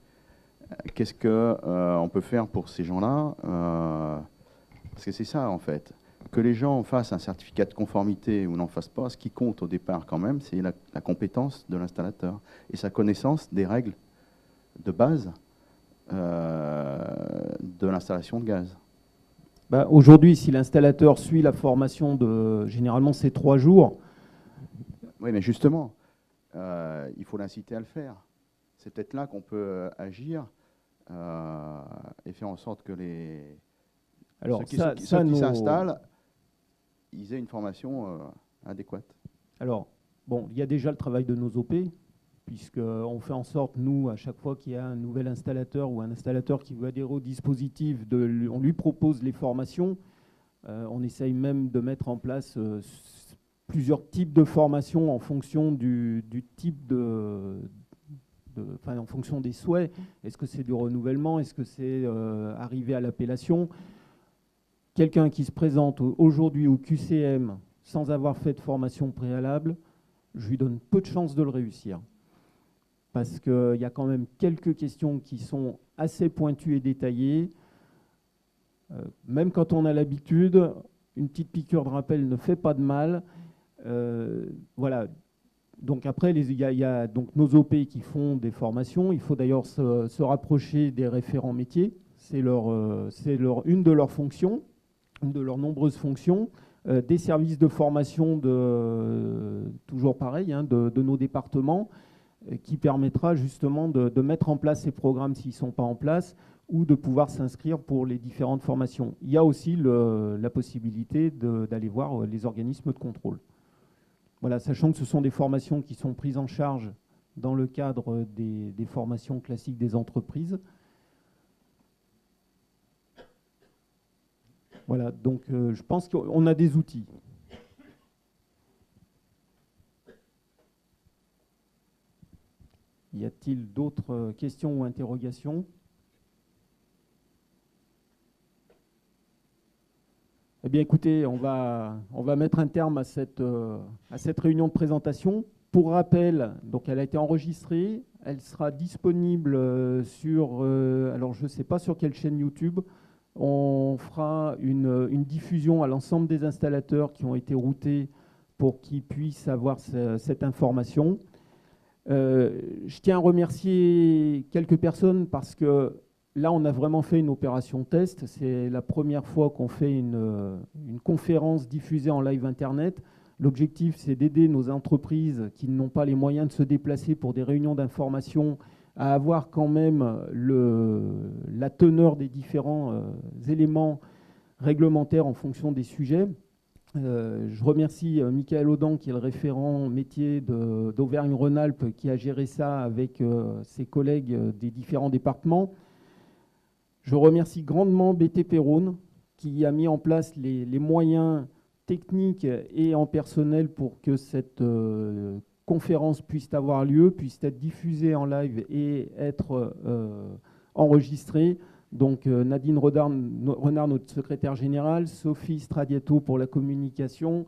Qu'est-ce qu'on peut faire pour ces gens-là Parce que c'est ça, en fait. Que les gens fassent un certificat de conformité ou n'en fassent pas, ce qui compte au départ quand même, c'est la compétence de l'installateur et sa connaissance des règles de base de l'installation de gaz. Bah, aujourd'hui, si l'installateur suit la formation généralement c'est 3 jours. Oui, mais justement, il faut l'inciter à le faire. C'est peut-être là qu'on peut agir et faire en sorte que ceux qui s'installent, ils aient une formation adéquate. Alors, bon, il y a déjà le travail de nos OP, puisqu'on fait en sorte, nous, à chaque fois qu'il y a un nouvel installateur ou un installateur qui veut adhérer au dispositif, on lui propose les formations. On essaye même de mettre en place plusieurs types de formations en fonction du type en fonction des souhaits. Est-ce que c'est du renouvellement? Est-ce que c'est arriver à l'appellation? Quelqu'un qui se présente aujourd'hui au QCM sans avoir fait de formation préalable, je lui donne peu de chances de le réussir. Parce qu'il y a quand même quelques questions qui sont assez pointues et détaillées. Même quand on a l'habitude, une petite piqûre de rappel ne fait pas de mal. Voilà. Donc après, il y a donc nos OP qui font des formations. Il faut d'ailleurs se rapprocher des référents métiers. C'est une de leurs fonctions, une de leurs nombreuses fonctions. Des services de formation, toujours pareil, de nos départements, qui permettra justement de mettre en place ces programmes s'ils ne sont pas en place, ou de pouvoir s'inscrire pour les différentes formations. Il y a aussi la possibilité d'aller voir les organismes de contrôle. Voilà, sachant que ce sont des formations qui sont prises en charge dans le cadre des formations classiques des entreprises. Voilà, donc je pense qu'on a des outils. Y a-t-il d'autres questions ou interrogations? Eh bien, écoutez, on va mettre un terme à cette réunion de présentation. Pour rappel, donc elle a été enregistrée, elle sera disponible alors je ne sais pas sur quelle chaîne YouTube. On fera une diffusion à l'ensemble des installateurs qui ont été routés pour qu'ils puissent avoir cette information. Je tiens à remercier quelques personnes parce que là, on a vraiment fait une opération test. C'est la première fois qu'on fait une conférence diffusée en live Internet. L'objectif, c'est d'aider nos entreprises qui n'ont pas les moyens de se déplacer pour des réunions d'information à avoir quand même la teneur des différents éléments réglementaires en fonction des sujets. Je remercie Michael Audan, qui est le référent métier d'Auvergne-Rhône-Alpes, qui a géré ça avec ses collègues des différents départements. Je remercie grandement BTP Rhône, qui a mis en place les moyens techniques et en personnel pour que cette conférence puisse avoir lieu, puisse être diffusée en live et être enregistrée. Donc Nadine Renard, notre secrétaire générale, Sophie Stradiato pour la communication,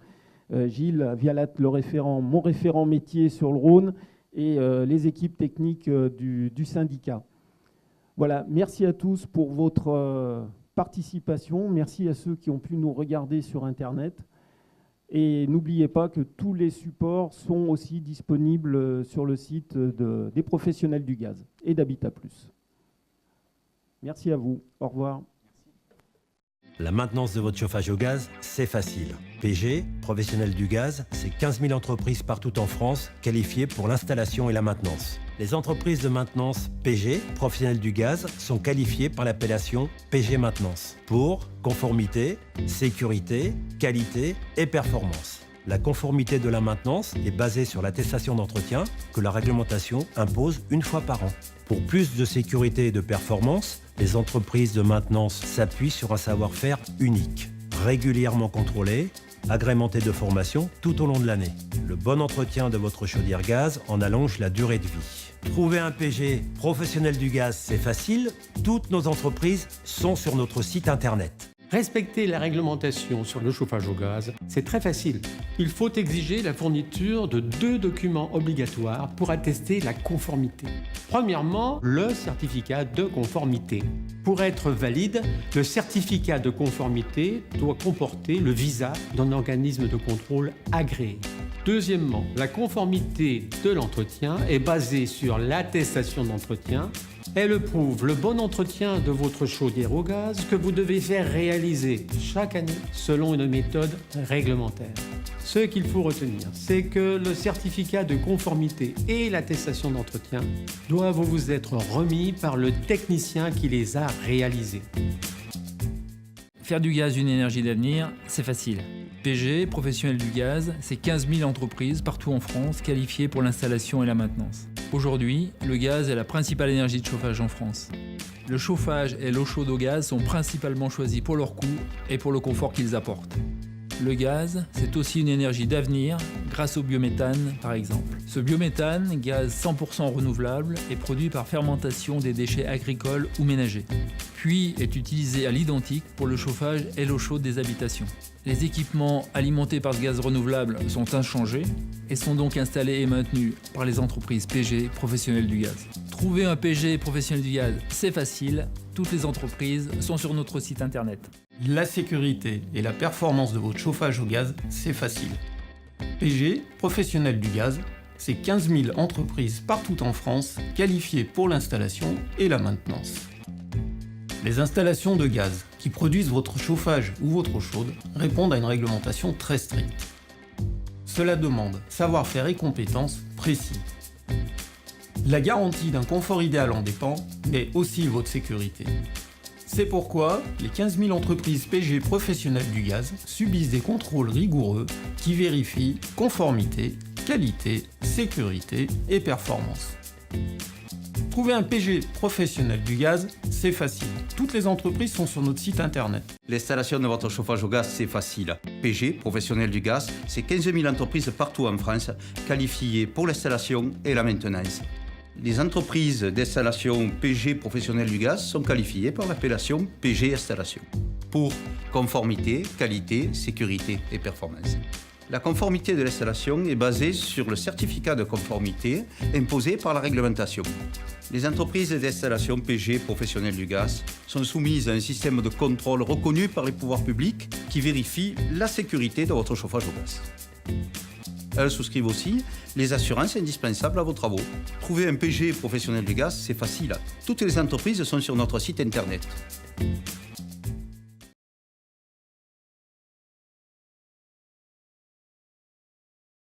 Gilles Vialat, mon référent métier sur le Rhône, et les équipes techniques du syndicat. Voilà, merci à tous pour votre participation. Merci à ceux qui ont pu nous regarder sur Internet. Et n'oubliez pas que tous les supports sont aussi disponibles sur le site des professionnels du gaz et d'Habitat Plus. Merci à vous. Au revoir. La maintenance de votre chauffage au gaz, c'est facile. PG, professionnel du gaz, c'est 15 000 entreprises partout en France qualifiées pour l'installation et la maintenance. Les entreprises de maintenance PG, professionnels du gaz, sont qualifiées par l'appellation PG Maintenance pour conformité, sécurité, qualité et performance. La conformité de la maintenance est basée sur l'attestation d'entretien que la réglementation impose une fois par an. Pour plus de sécurité et de performance, les entreprises de maintenance s'appuient sur un savoir-faire unique, régulièrement contrôlé, agrémenté de formation tout au long de l'année. Le bon entretien de votre chaudière gaz en allonge la durée de vie. Trouver un PG professionnel du gaz, c'est facile. Toutes nos entreprises sont sur notre site internet. Respecter la réglementation sur le chauffage au gaz, c'est très facile. Il faut exiger la fourniture de 2 documents obligatoires pour attester la conformité. Premièrement, le certificat de conformité. Pour être valide, le certificat de conformité doit comporter le visa d'un organisme de contrôle agréé. Deuxièmement, la conformité de l'entretien est basée sur l'attestation d'entretien. Elle prouve le bon entretien de votre chaudière au gaz que vous devez faire réaliser chaque année selon une méthode réglementaire. Ce qu'il faut retenir, c'est que le certificat de conformité et l'attestation d'entretien doivent vous être remis par le technicien qui les a réalisés. Faire du gaz une énergie d'avenir, c'est facile. PG, professionnel du gaz, c'est 15 000 entreprises partout en France qualifiées pour l'installation et la maintenance. Aujourd'hui, le gaz est la principale énergie de chauffage en France. Le chauffage et l'eau chaude au gaz sont principalement choisis pour leur coût et pour le confort qu'ils apportent. Le gaz, c'est aussi une énergie d'avenir grâce au biométhane, par exemple. Ce biométhane, gaz 100% renouvelable, est produit par fermentation des déchets agricoles ou ménagers, puis est utilisé à l'identique pour le chauffage et l'eau chaude des habitations. Les équipements alimentés par ce gaz renouvelable sont inchangés et sont donc installés et maintenus par les entreprises PG professionnelles du gaz. Trouver un PG professionnel du gaz, c'est facile. Toutes les entreprises sont sur notre site internet. La sécurité et la performance de votre chauffage au gaz, c'est facile. PG, professionnel du gaz, c'est 15 000 entreprises partout en France qualifiées pour l'installation et la maintenance. Les installations de gaz qui produisent votre chauffage ou votre eau chaude répondent à une réglementation très stricte. Cela demande savoir-faire et compétences précis. La garantie d'un confort idéal en dépend, mais aussi votre sécurité. C'est pourquoi les 15 000 entreprises PG professionnelles du gaz subissent des contrôles rigoureux qui vérifient conformité, qualité, sécurité et performance. Trouver un PG professionnel du gaz, c'est facile. Toutes les entreprises sont sur notre site internet. L'installation de votre chauffage au gaz, c'est facile. PG, professionnel du gaz, c'est 15 000 entreprises partout en France qualifiées pour l'installation et la maintenance. Les entreprises d'installation PG professionnel du gaz sont qualifiées par l'appellation PG Installation pour conformité, qualité, sécurité et performance. La conformité de l'installation est basée sur le certificat de conformité imposé par la réglementation. Les entreprises d'installation PG professionnelles du gaz sont soumises à un système de contrôle reconnu par les pouvoirs publics qui vérifie la sécurité de votre chauffage au gaz. Elles souscrivent aussi les assurances indispensables à vos travaux. Trouver un PG professionnel du gaz, c'est facile. Toutes les entreprises sont sur notre site internet.